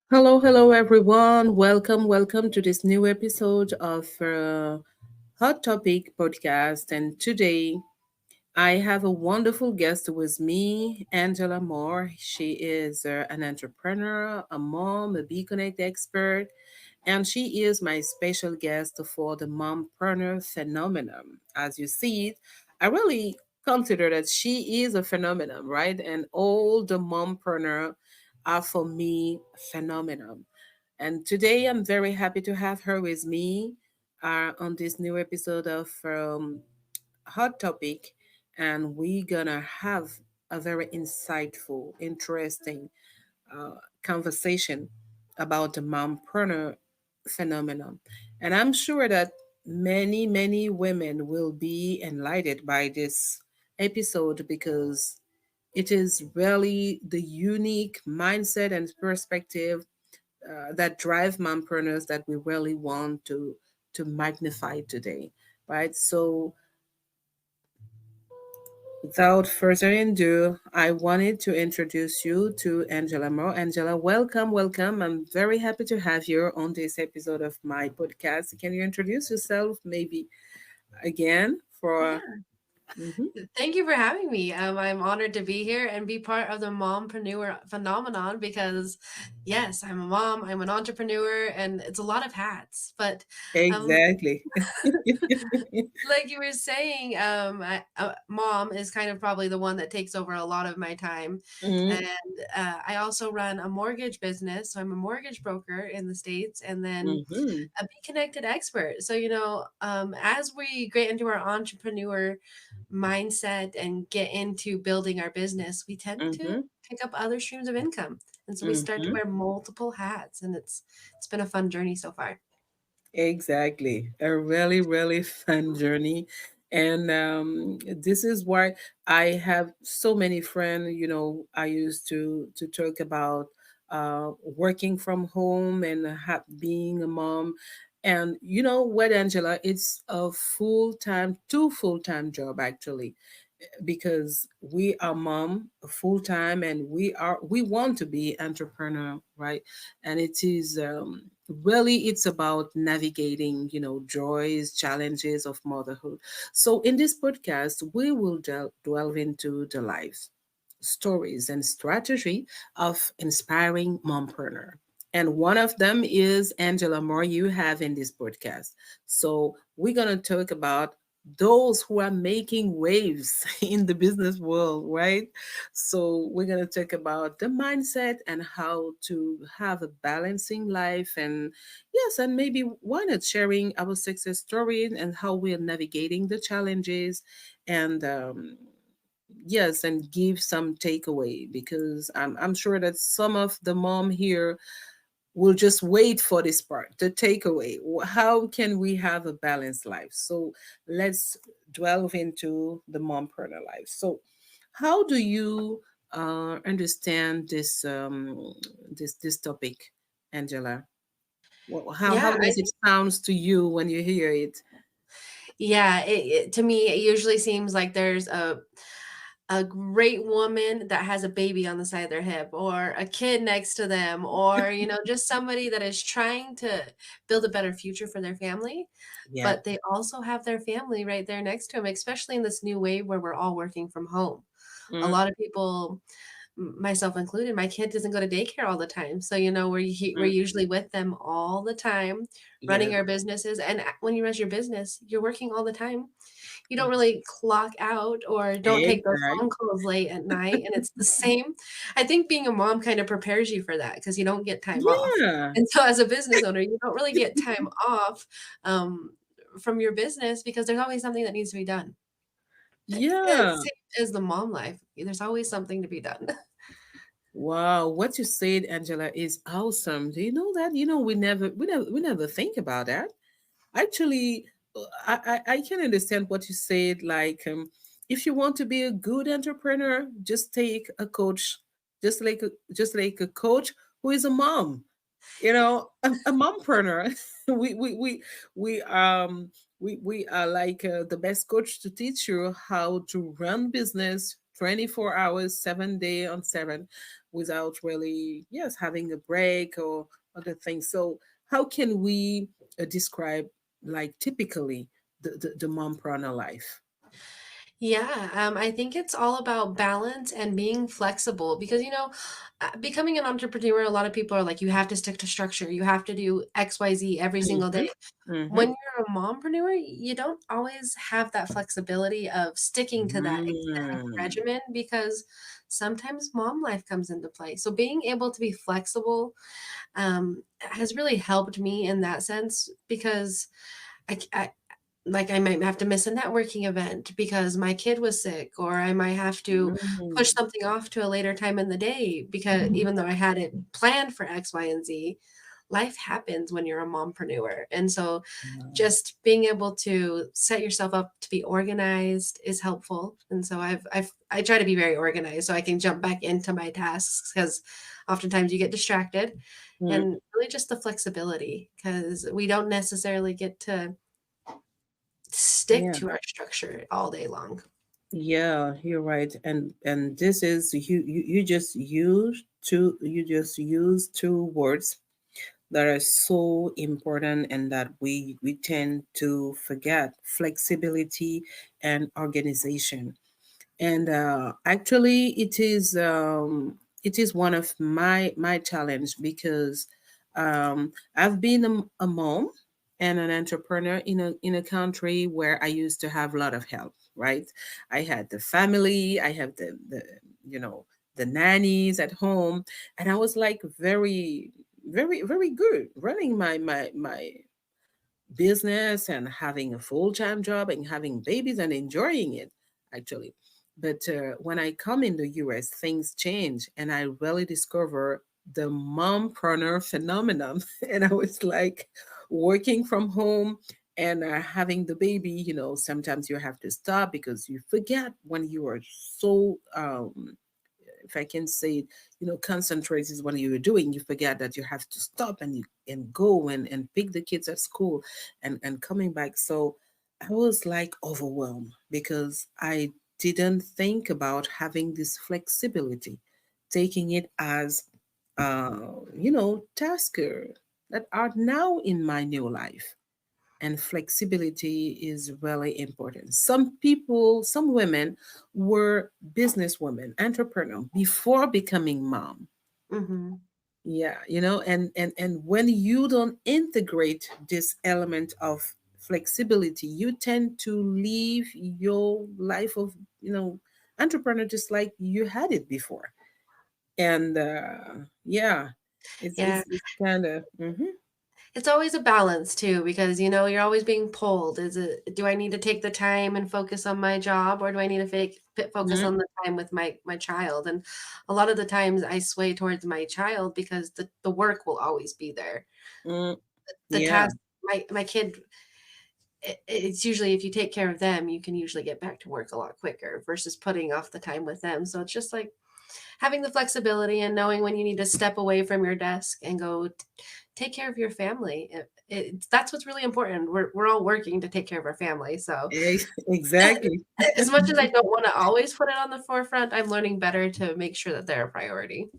Hello, hello, everyone. Welcome to this new episode of Hot Topic podcast. And today I have a wonderful guest with me, Angela Moore. She is an entrepreneur, a mom, a Be Connect expert, and she is my special guest for the Mompreneur Phenomenon. As you see it, I really consider that she is a phenomenon, right? And all the mompreneur are for me phenomenon. And today I'm very happy to have her with me on this new episode of Hot Topic. And we're gonna have a very insightful, interesting conversation about the mompreneur phenomenon. And I'm sure that many women will be enlightened by this episode because it is really the unique mindset and perspective that drive mompreneurs that we really want to magnify today, right? So without further ado, I wanted to introduce you to Angela Moore. Angela, welcome. I'm very happy to have you on this episode of my podcast. Can you introduce yourself maybe again for Yeah, Mhm. thank you for having me. I'm honored to be here and be part of the mompreneur phenomenon because, yes, I'm a mom, I'm an entrepreneur, and it's a lot of hats. But um, Exactly. like you were saying, mom is kind of probably the one that takes over a lot of my time. And Mhm. I also run a mortgage business. So I'm a mortgage broker in the States and then Mhm. a Be Connected expert. So, as we get into our entrepreneur mindset and get into building our business, we tend to Mhm. pick up other streams of income. And so we start to Mhm. wear multiple hats and it's been a fun journey so far. Exactly. A really fun journey. And this is why I have so many friends, I used to talk about working from home and being a mom. And you know what, Angela, it's a two full-time job actually because we are mom full time and we want to be entrepreneur, right? And it is really it's about navigating joys, challenges of motherhood. So in this podcast we will delve into the life stories and strategy of inspiring mompreneur, and one of them is Angela Moore you have in this podcast. So we're going to talk about those who are making waves in the business world, right? So we're going to talk about the mindset and how to have a balancing life, and yes, and maybe why not sharing our success story and how we are navigating the challenges, and yes, and give some takeaway because I'm sure that some of the mom here will just wait for this part, the takeaway. How can we have a balanced life? So let's delve into the mompreneur life. So how do you understand this topic, Angela? How Yeah, I does it sound to you when you hear it? yeah, to me it usually seems like there's a great woman that has a baby on the side of their hip or a kid next to them or just somebody that is trying to build a better future for their family, Yeah. but they also have their family right there next to them, especially in this new wave where we're all working from home. A Mm, lot of people, myself included, my kid doesn't go to daycare all the time. So, we're mm, usually with them all the time, yeah. running our businesses. And when you run your business, you're working all the time. You don't Ex- really clock out or don't take those Exactly. phone calls late at night. And it's the same. I think being a mom kind of prepares you for that because you don't get time off. Yeah. And so, as a business owner, you don't really get time off from your business because there's always something that needs to be done. Yeah. It's same as the mom life. There's always something to be done. Wow, what you said, Angela, is awesome. Do you know that? We never think about that. Actually, I can understand what you said. Like, if you want to be a good entrepreneur, just take a coach, just like a coach who is a mom. A mompreneur. we we we we we are like the best coach to teach you how to run business, 24 hours, 7 day on seven, without really, yes, having a break or other things. So how can we describe, like, typically the mompreneur life? Yeah, I think it's all about balance and being flexible because, becoming an entrepreneur, a lot of people are like, you have to stick to structure, you have to do XYZ every single Mm-hmm. day. When Mm-hmm. you're a mompreneur, you don't always have that flexibility of sticking to that exact Mm. regimen because sometimes mom life comes into play. So being able to be flexible has really helped me in that sense because I like I might have to miss a networking event because my kid was sick, or I might have to push Mm. something off to a later time in the day because even though I had it planned for X, Y, and Z, life happens when you're a mompreneur. And so Yeah. just being able to set yourself up to be organized is helpful. And so I try to be very organized so I can jump back into my tasks because oftentimes you get distracted, Mm. and really just the flexibility because we don't necessarily get to stick Yeah. to our structure all day long. Yeah, you're right. And this is you just use two words that are so important and that we tend to forget: flexibility and organization. And actually it is one of my challenge, because I've been a mom and an entrepreneur in a country where I used to have a lot of help, right? I had the family, I have the you know the nannies at home, and I was like very, very good running my business and having a full-time job and having babies and enjoying it, actually. But when I come in the US, things change, and I really discover the mompreneur phenomenon. And I was like working from home and having the baby. Sometimes you have to stop because you forget when you are so if I can say it, concentrate is what you're doing. You forget that you have to stop and go and pick the kids at school and coming back. So I was like overwhelmed because I didn't think about having this flexibility, taking it as tasker that are now in my new life. And flexibility is really important. Some women were businesswomen, entrepreneur before becoming mom. Mhm. Yeah, and when you don't integrate this element of flexibility, you tend to live your life of, entrepreneur just like you had it before. And yeah, it's Yeah. it's, it's kind of It's always a balance too because, you're always being pulled. Is it, do I need to take the time and focus on my job, or do I need to focus mm, on the time with my child? And a lot of the times I sway towards my child because the work will always be there. mm, The yeah. task, my kid, it's usually if you take care of them, you can usually get back to work a lot quicker versus putting off the time with them. So it's just like having the flexibility and knowing when you need to step away from your desk and go take care of your family. That's what's really important. We're all working to take care of our family. So Exactly. as much as I don't want to always put it on the forefront, I'm learning better to make sure that they're a priority.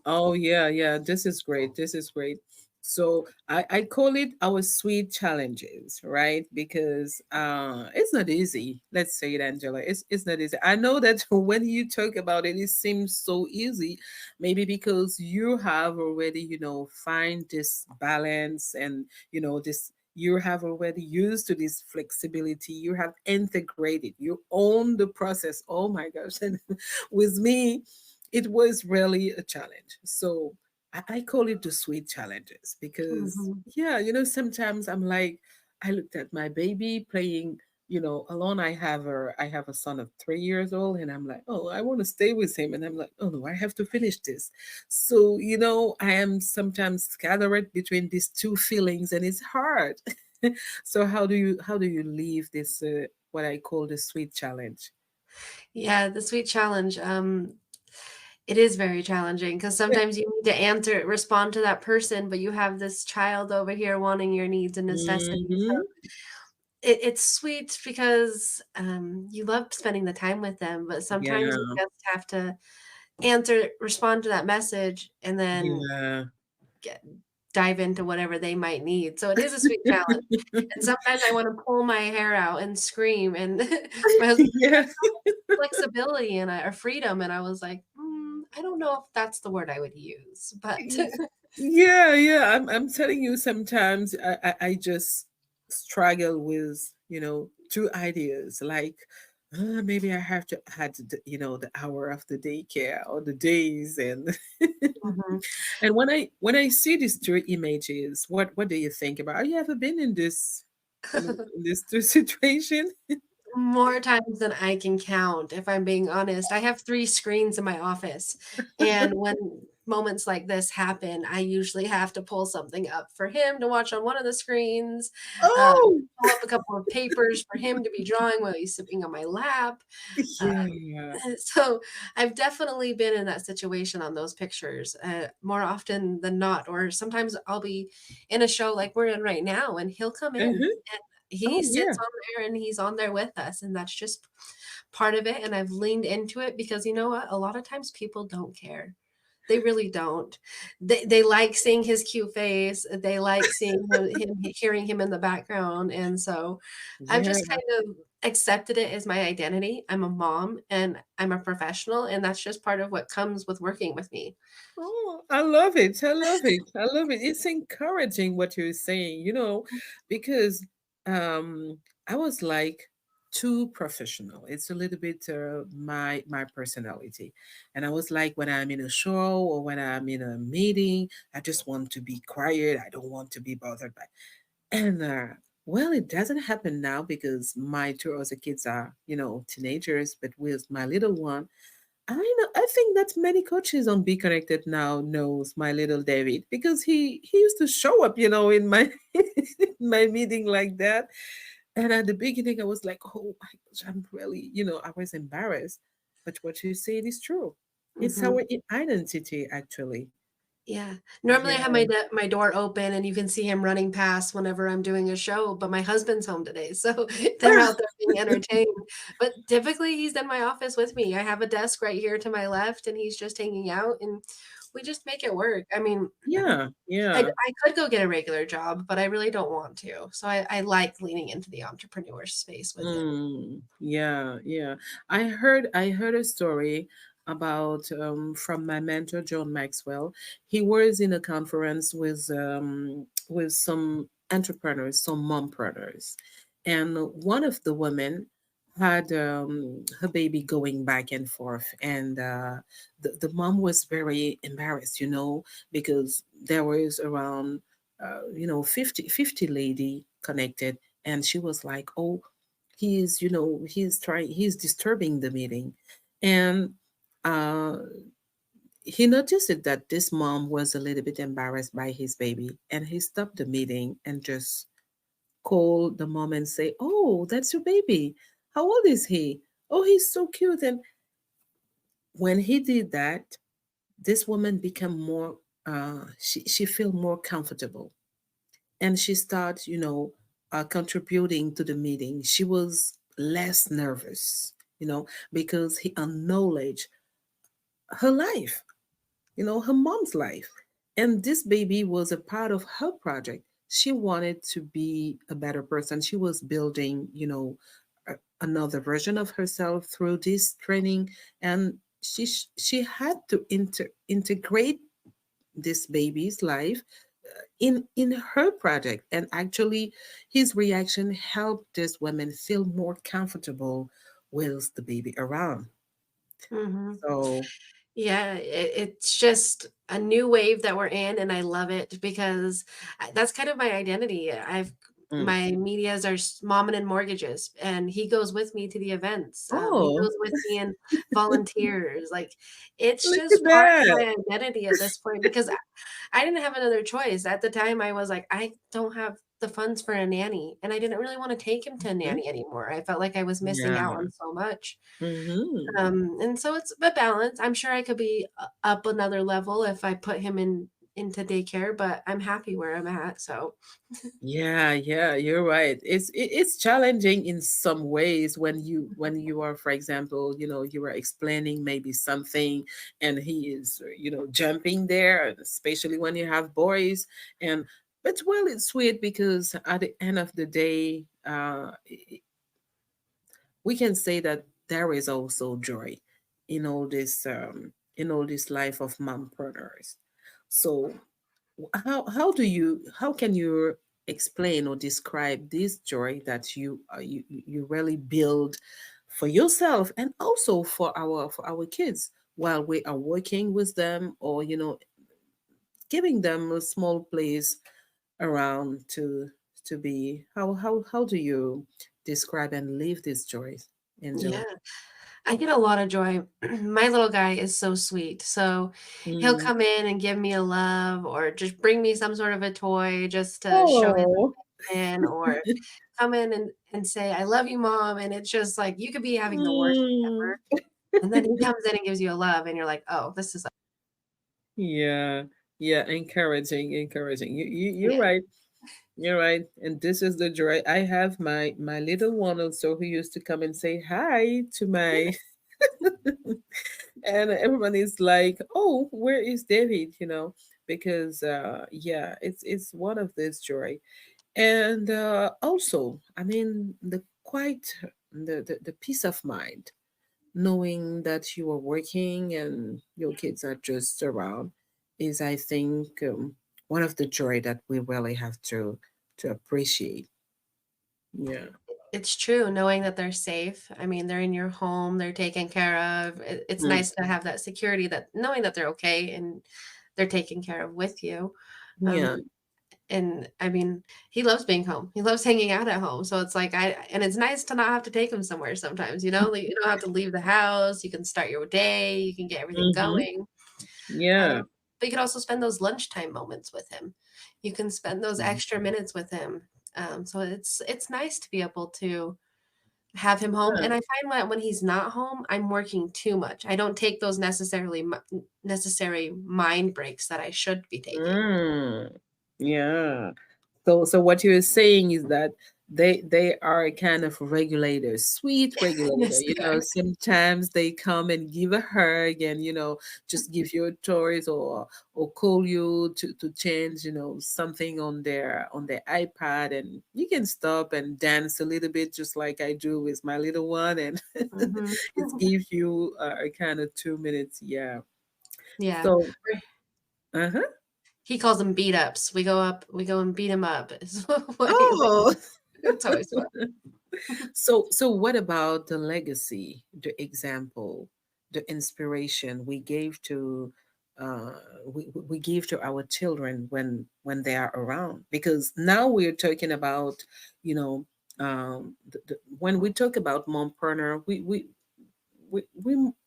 Oh yeah, yeah. This is great. This is great. So I call it our sweet challenges, right? Because it's not easy. Let's say it, Angela. It's not easy. I know that when you talk about it, it seems so easy. Maybe because you have already, find this balance, and this, you have already used to this flexibility. You have integrated. You own the process. Oh my gosh. And with me, it was really a challenge. So I call it the sweet challenges, because, Mhm. yeah, sometimes I'm like, I looked at my baby playing, alone. I have a son of 3 years old, and I'm like, oh, I want to stay with him. And I'm like, oh no, I have to finish this. So, I am sometimes scattered between these two feelings, and it's hard. So how do you leave this what I call the sweet challenge? Yeah, the sweet challenge. It is very challenging because sometimes you need to respond to that person, but you have this child over here wanting your needs and necessities. Mm-hmm. it's sweet because, you love spending the time with them, but sometimes you Yeah, just have to respond to that message, and then yeah. get dive into whatever they might need. So it is a sweet challenge. And sometimes I wanna pull my hair out and scream, and my husband's like, Yeah. "There's so much flexibility and, or freedom," and I was like, I don't know if that's the word I would use, but" Yeah, yeah. I'm telling you, sometimes I just struggle with, two ideas. Like, maybe I have to add, the hour of the daycare or the days, and Mhm. and when I see these two images, what do you think about? Have you ever been in this, in this two situation? More times than I can count, if I'm being honest. I have 3 screens in my office, and when moments like this happen, I usually have to pull something up for him to watch on one of the screens, Oh, pull up a couple of papers for him to be drawing while he's sitting on my lap. yeah. So I've definitely been in that situation on those pictures, more often than not. Or sometimes I'll be in a show like we're in right now, and he'll come in Uh-huh. and he Oh, yeah. sits on there and he's on there with us, and that's just part of it. And I've leaned into it because you know what? A lot of times people don't care. They really don't. They like seeing his cute face. They like seeing him hearing him in the background, and so I've Yeah. just kind of accepted it as my identity. I'm a mom and I'm a professional, and that's just part of what comes with working with me. Oh, I love it. I love it. I love it. It's encouraging what you're saying, because I was like too professional. It's a little bit my personality. And I was like when I'm in a show or when I'm in a meeting, I just want to be quiet. I don't want to be bothered by. And well, it doesn't happen now because my two other kids are, teenagers, but with my little one, I know. I think that many coaches on Be Connected now knows my little David because he used to show up, in my in my meeting like that. And at the beginning, I was like, "Oh my gosh, I'm really," I was embarrassed. But what you said is true. It's Mhm. our identity, actually. Yeah. Normally, I have Yeah. my door open, and you can see him running past whenever I'm doing a show, but my husband's home today, so they're out there being entertained. But typically, he's in my office with me. I have a desk right here to my left, and he's just hanging out, and we just make it work. I mean, Yeah. I Yeah. I could go get a regular job, but I really don't want to. So I like leaning into the entrepreneur space with him. Yeah, yeah. I heard a story about from my mentor John Maxwell. He was in a conference with some entrepreneurs, some mompreneurs, and one of the women had her baby going back and forth, and the mom was very embarrassed, because there was around 50 lady connected, and she was like, oh, he's disturbing the meeting. And uh he noticed it that this mom was a little bit embarrassed by his baby, and he stopped the meeting and just called the mom and say, oh, that's your baby, how old is he? Oh, he's so cute. And when he did that, this woman became more she feel more comfortable, and she started, contributing to the meeting. She was less nervous, because he acknowledged her life, her mom's life. And this baby was a part of her project. She wanted to be a better person. She was building, another version of herself through this training. And she had to integrate this baby's life in her project, and actually his reaction helped this woman feel more comfortable with the baby around. Mhm. So Yeah, it's just a new wave that we're in, and I love it because that's kind of my identity. mm. My medias are Momming and Mortgages, and he goes with me to the events. He Oh, goes with me and volunteers. Like, it's look at just part of that. my identity at this point because I didn't have another choice. At the time, I was like, I don't have the funds for a nanny, and I didn't really want to take him to a Mhm. nanny anymore. I felt like I was missing out Yeah. on so much. Hmm. And so it's a balance. I'm sure I could be up another level if I put him in. into daycare, but I'm happy where I'm at. So Yeah, yeah, you're right. It's challenging in some ways when you are, for example, you are explaining maybe something and he is, jumping there, especially when you have boys. And but well, it's sweet because at the end of the day, we can say that there is also joy in all this life of mompreneurs. So how can you explain or describe this joy that you really build for yourself and also for our kids while we are working with them, or giving them a small place around to be. How do you describe and live this joy, yeah, Angela? I get a lot of joy. My little guy is so sweet. So he'll Mm. come in and give me a love or just bring me some sort of a toy just to show his Oh. affection, or come in and say, I love you, mom. And it's just like you could be having the worst day Mm. ever. And then he comes in and gives you a love, and you're like, oh, this is Yeah, yeah, encouraging. You're yeah. right. You're right. And this is the joy. I have my little one also who used to come and say hi to my and everyone is like, "Oh, where is David?" Because yeah, it's one of this joy. And also, I mean, the peace of mind knowing that you are working and your kids are just around is, I think, one of the joy that we really have to appreciate. Yeah. It's true, knowing that they're safe. I mean, they're in your home, they're taken care of. It's Mm. nice to have that security, that knowing that they're okay and they're taken care of with you. Yeah. Um, and I mean, he loves being home. He loves hanging out at home. So it's like and it's nice to not have to take him somewhere sometimes, like you don't have to leave the house. You can start your day, you can get everything Mm-hmm. going. Um, Yeah. but you can also spend those lunchtime moments with him. You can spend those Mhm. extra minutes with him. So it's nice to be able to have him home, Yeah. and I find that when he's not home, I'm working too much. I don't take those necessary mind breaks that I should be taking. Mm. Yeah. So what you're saying is that they are a kind of regulator, sweet regulator. Yes, they are. Sometimes they come and give a hug and just give you toys, or call you to change something on their iPad, and you can stop and dance a little bit just like I do with my little one, and Mhm. it gives you a kind of 2 minutes. Yeah. Yeah. So Or uh-huh. he calls them beat ups. We go and beat him up is what he likes. Oh. It's always fun. So what about the legacy, the example, the inspiration we gave to uh we give to our children when they are around? Because now we're talking about, you know, when we talk about mompreneur, we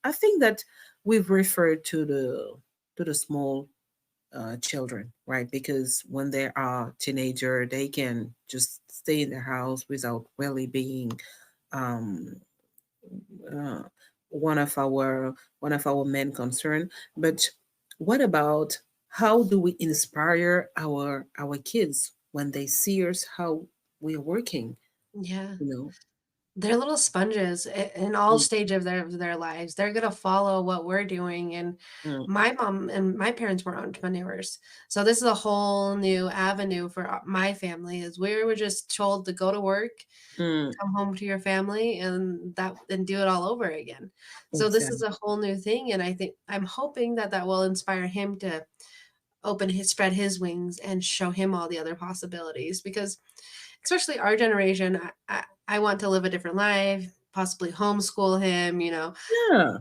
I think that we've referred to the small children, right? Because when they are teenager, they can just stay in the house without really being um, uh, one of our main concern. But what about how do we inspire our kids when they see us how we're working? Yeah. You know. They're little sponges in all Mm, stages of their lives. They're gonna follow what we're doing, and mm, my mom and my parents were entrepreneurs, so this is a whole new avenue for my family. Is we were just told to go to work, mm, come home to your family, and do it all over again. So this is exactly. a whole new thing, and I think I'm hoping that that will inspire him to spread his wings and show him all the other possibilities, because especially our generation, I want to live a different life, possibly homeschool him, Yeah.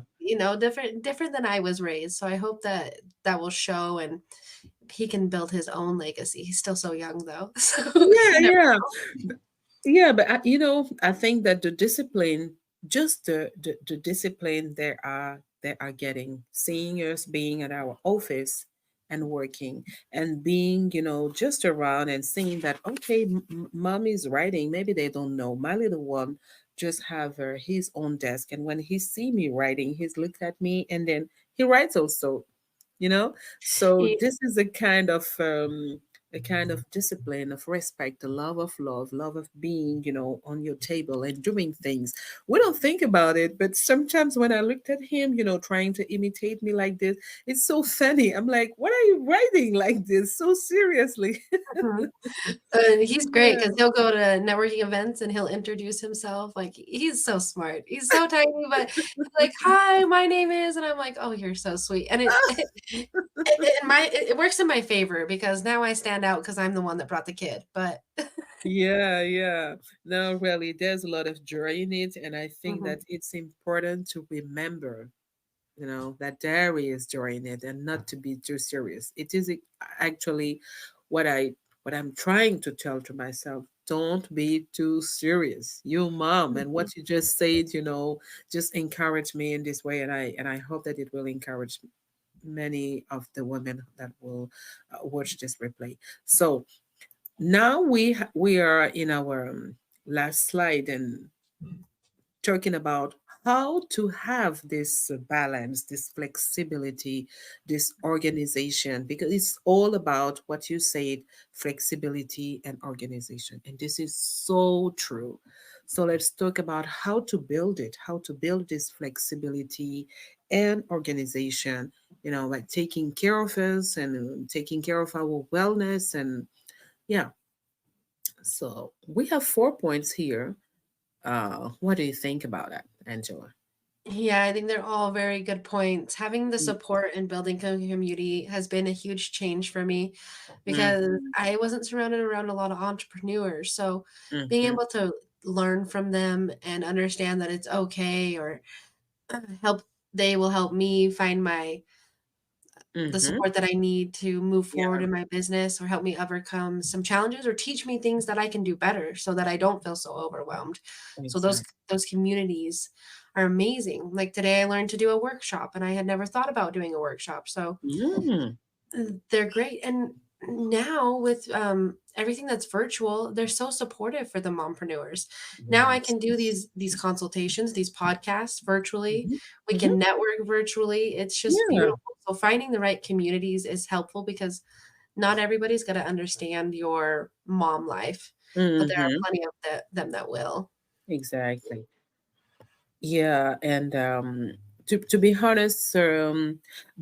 different than I was raised. So I hope that that will show, and he can build his own legacy. He's still so young though. So Yeah, you never yeah. Yeah, but I think that the discipline, just the discipline they are getting, seeing us being at our office and working and being, just around and seeing that, okay, mom is writing. Maybe they don't know. My little one just have his own desk, and when he see me writing, he's look at me and then he writes also. you know. So Yeah. this is a kind of discipline, of respect, the love of love of being, on your table and doing things. We don't think about it, but sometimes when I looked at him, trying to imitate me like this, it's so funny. I'm like, what are you writing like this so seriously? Mhm. And he's great Yeah. because he'll go to networking events and he'll introduce himself. Like he's so smart. He's so tiny, but he's like, "Hi, my name is," and I'm like, "Oh, you're so sweet." And it works in my favor because now I stand out because I'm the one that brought the kid. But Yeah, yeah. No, really, there's a lot of joy in it, and I think that Mhm. it's important to remember, that there is joy in it and not to be too serious. It is actually what I'm trying to tell to myself. Don't be too serious. You mom, and Mhm. what you just said, just encourage me in this way, and I hope that it will encourage many of the women that will watch this replay. So now we are in our last slide, and talking about how to have this balance, this flexibility, this organization, because it's all about what you said, flexibility and organization. And this is so true. So let's talk about how to build it, how to build this flexibility and organization, like taking care of us and taking care of our wellness. And yeah, so we have 4 points here. What do you think about that, Angela? Yeah, I think they're all very good points. Having the support and building community has been a huge change for me because Mm-hmm. I wasn't surrounded around a lot of entrepreneurs. So being Mm-hmm. able to learn from them and understand that it's okay or help they will help me find my the Mm-hmm. support that I need to move forward Yeah, in my business or help me overcome some challenges or teach me things that I can do better so that I don't feel so overwhelmed. So exactly. those communities are amazing. Like today I learned to do a workshop and I had never thought about doing a workshop. So Mm. they're great. And now with everything that's virtual, they're so supportive for the mompreneurs. Now I Yes. can do these consultations, these podcasts virtually. Mm-hmm. We Mm-hmm. can network virtually. It's just Yeah. beautiful. So finding the right communities is helpful because not everybody's going to understand your mom life, but there are Mm-hmm. plenty of them that will. Exactly. Yeah, and to be honest,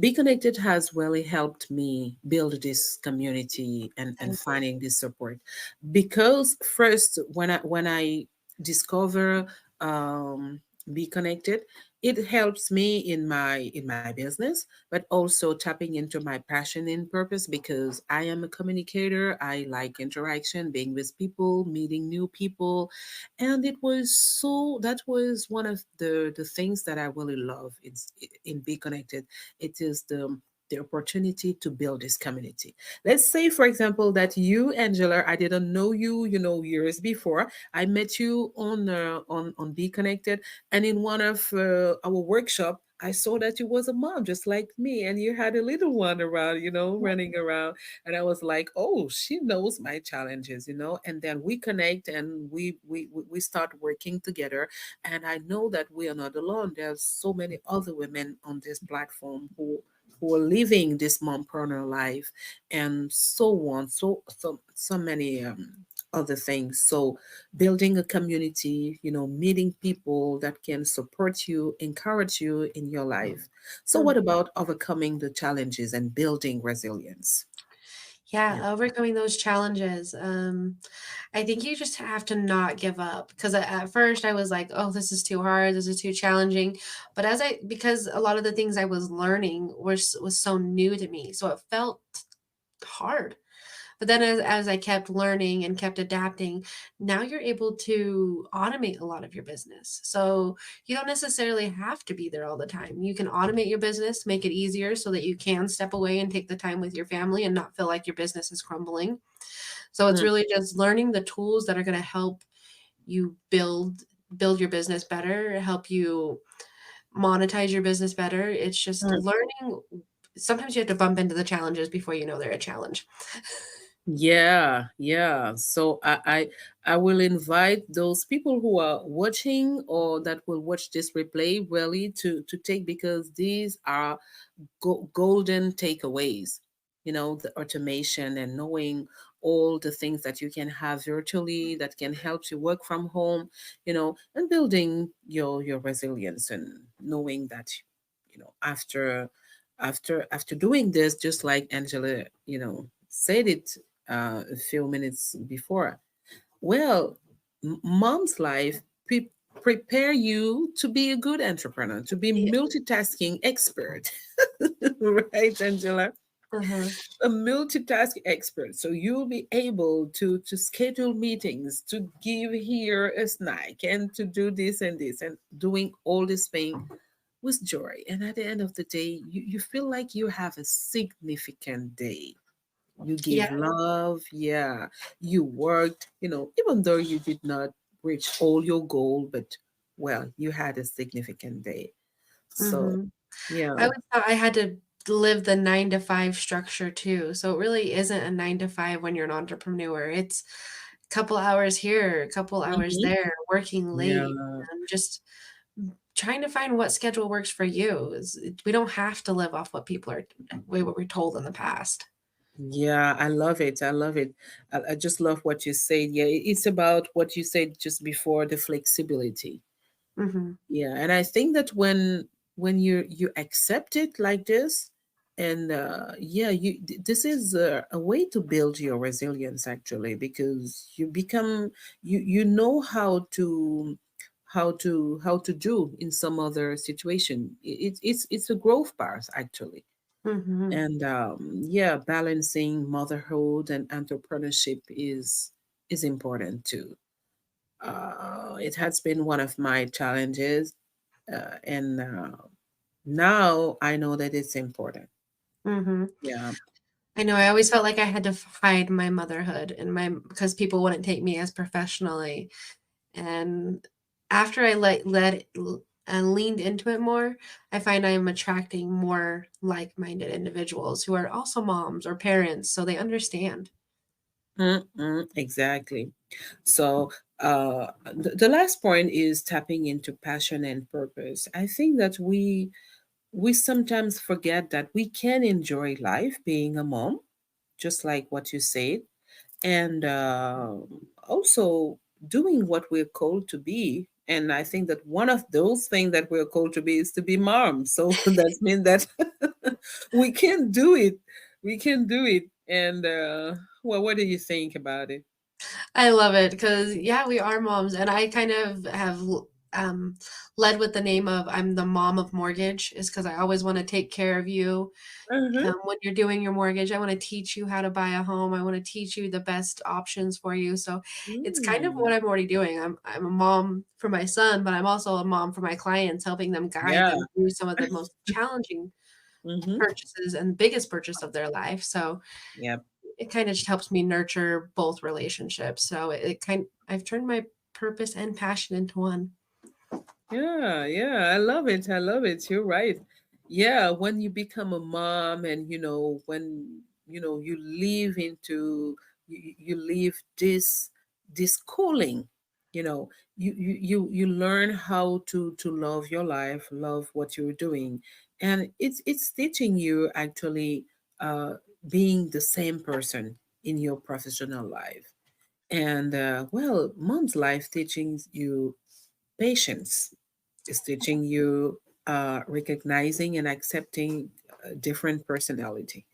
Be Connected has really helped me build this community and Thank you. finding this support. Because first, when I discover Be Connected, it helps me in my business, but also tapping into my passion and purpose, because I am a communicator. I like interaction, being with people, meeting new people, and that was one of the things that I really love in Be Connected. It is the opportunity to build this community. Let's say, for example, that you, Angela, I didn't know you, years before. I met you on Be Connected, and in one of our workshop, I saw that you was a mom just like me, and you had a little one around, running around, and I was like, oh, she knows my challenges, and then we connect, and we start working together. And I know that we are not alone. There's so many other women on this platform who are living this mompreneur life, and so on, so many other things. So building a community, meeting people that can support you, encourage you in your life. So what Mhm. about overcoming the challenges and building resilience? Yeah. Yeah, overcoming those challenges. I think you just have to not give up because at first I was like, "Oh, this is too hard. This is too challenging." But because a lot of the things I was learning was so new to me, so it felt hard. But then as I kept learning and kept adapting, now you're able to automate a lot of your business. So you don't necessarily have to be there all the time. You can automate your business, make it easier so that you can step away and take the time with your family and not feel like your business is crumbling. So it's Mm, really just learning the tools that are going to help you build your business better, help you monetize your business better. It's just mm. learning. Sometimes you have to bump into the challenges before you know they're a challenge. Yeah, yeah. So I will invite those people who are watching or that will watch this replay really to take, because these are golden takeaways. The automation and knowing all the things that you can have virtually that can help you work from home, and building your resilience, and knowing that, after doing this, just like Angela, said it a few minutes before. Well, mom's life prepare you to be a good entrepreneur, to be Yeah. multitasking expert, right, Angela? Uh-huh. A multitask expert. So you'll be able to schedule meetings, to give here a snack, and to do this and this, and doing all this thing with joy. And at the end of the day, you feel like you have a significant day. You Yeah. gave love, yeah. You worked, even though you did not reach all your goal, but well, you had a significant day. So, Mhm. I yeah. always thought I had to live the 9 to 5 structure too. So it really isn't a 9 to 5 when you're an entrepreneur. It's a couple hours here, a couple hours Hmm. there, working late, Yeah. and just trying to find what schedule works for you. We don't have to live off what people are what we're told in the past. Yeah, I love it. I love it. I just love what you said. Yeah, it's about what you said just before, the flexibility. Mhm. Yeah, and I think that when you accept it like this, and yeah, this is a way to build your resilience actually, because you become, you know how to do in some other situation. It's a growth path actually. Mhm. And yeah, balancing motherhood and entrepreneurship is important too. It has been one of my challenges, and now I know that it's important. Mhm. Yeah. I know I always felt like I had to hide my motherhood and my because people wouldn't take me as professionally. And after I and leaned into it more, I find I am attracting more like-minded individuals who are also moms or parents, so they understand. Exactly. So the last point is tapping into passion and purpose. I think that we sometimes forget that we can enjoy life being a mom, just like what you said, and also doing what we're called to be. And I think that one of those things that we're called to be is to be mom. So that means that we can do it. We can do it. And well, what do you think about it? I love it because yeah, we are moms, and I kind of have um, led with the name of I'm the mom of mortgage, is because I always want to take care of you. Uh-huh. When you're doing your mortgage, I want to teach you how to buy a home. I want to teach you the best options for you. So it's kind of what Mm. I'm already doing. I'm a mom for my son, but I'm also a mom for my clients, helping them guide Yeah. them through some of the most challenging Mm-hmm. purchases and biggest purchase of their life. So Yeah. it kind of just helps me nurture both relationships. So I've turned my purpose and passion into one. Yeah, yeah, I love it. I love it. You're right. Yeah, when you become a mom, and when you live into, you live this calling, you know you learn how to love your life, love what you're doing, and it's teaching you actually uh being the same person in your professional life. And well, mom's life teaching you patience, is teaching you recognizing and accepting different personality,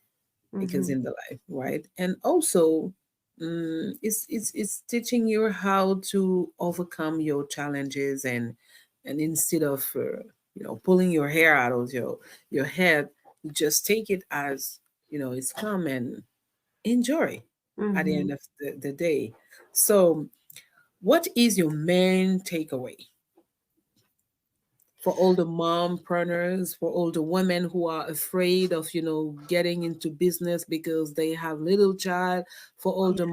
because Hmm. in the life, right? And also, it's teaching you how to overcome your challenges, and instead of pulling your hair out of your head, you just take it as it's come, and enjoy at the Hmm. end of the day. So, what is your main takeaway for all the mompreneurs, for all the women who are afraid of, getting into business because they have little child, for all Yeah.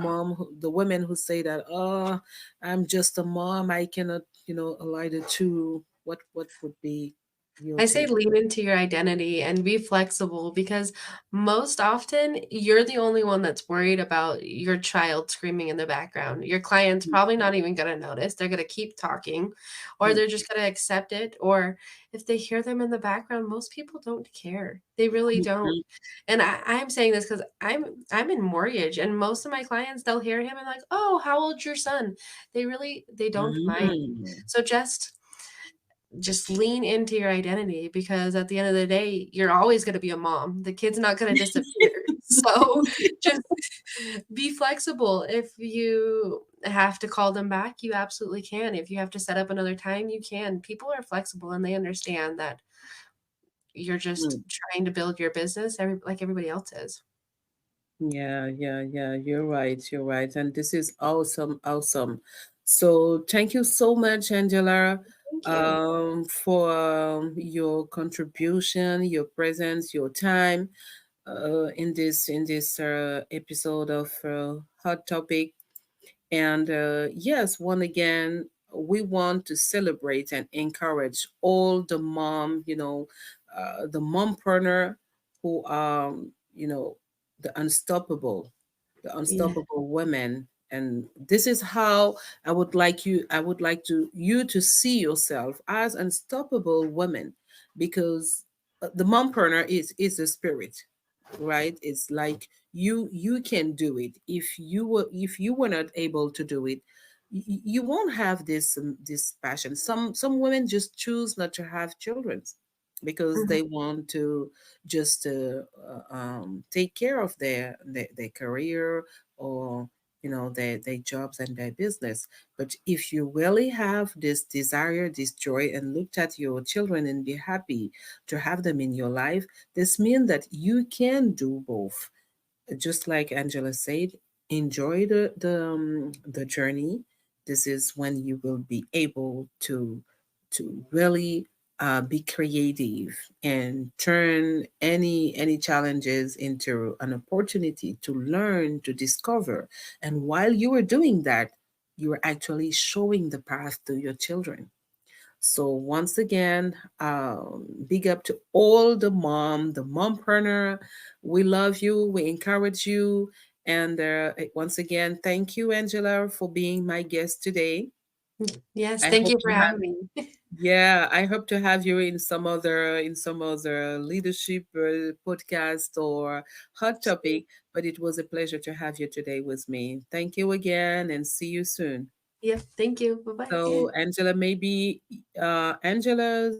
the women who say that, oh, I'm just a mom, I cannot, align the two. What would be? You I say too. lean into your identity and be flexible because most often you're the only one that's worried about your child screaming in the background. Your client's probably not even going to notice. They're going to keep talking or Mm, they're just going to accept it. Or if they hear them in the background, most people don't care. They really don't. mm, And I'm saying this because I'm in mortgage and most of my clients, they'll hear him and like, oh, how old's your son? They don't mind. mm, So just lean into your identity because at the end of the day, you're always going to be a mom. The kid's not going to disappear. So just be flexible. If you have to call them back, you absolutely can. If you have to set up another time, you can. People are flexible and they understand that you're just mm. trying to build your business like everybody else is. Yeah, yeah, yeah. You're right. You're right. And this is awesome, awesome. So thank you so much, Angela, Thank you. for your contribution, your presence, your time in this episode of Hot Topic. And yes, one again, we want to celebrate and encourage all the mom, the mompreneur who are, the unstoppable, Yeah. women. And this is how I would like to you to see yourself as unstoppable women, because the mompreneur is a spirit, right? It's like you can do it. If you were not able to do it, you won't have this passion. Some women just choose not to have children because Mhm. they want to just take care of their career, or their jobs and their business. But if you really have this desire, this joy, and looked at your children and be happy to have them in your life, this means that you can do both. Just like Angela said, enjoy the journey. This is when you will be able to really be creative and turn any challenges into an opportunity to learn, to discover. And while you are doing that, you are actually showing the path to your children. So once again, big up to all the mompreneur. We love you. We encourage you. And once again, thank you, Angela, for being my guest today. Yes. I Thank hope you to for have having me. yeah, I hope to have you in some other leadership podcast or hot topic. But it was a pleasure to have you today with me. Thank you again, and see you soon. Yeah. Thank you. Bye bye. So, Angela, maybe Angela's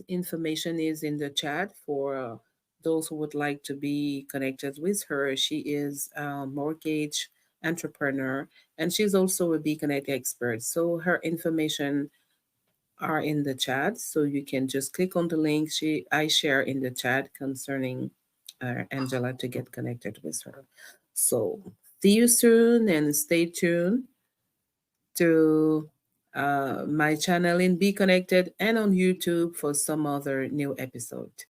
information is in the chat for those who would like to be connected with her. She is a mortgage entrepreneur, and she's also a Be Connect expert. So her information are in the chat, so you can just click on the link I share in the chat concerning Angela to get connected with her. So see you soon, and stay tuned to my channel in Be Connected and on YouTube for some other new episode.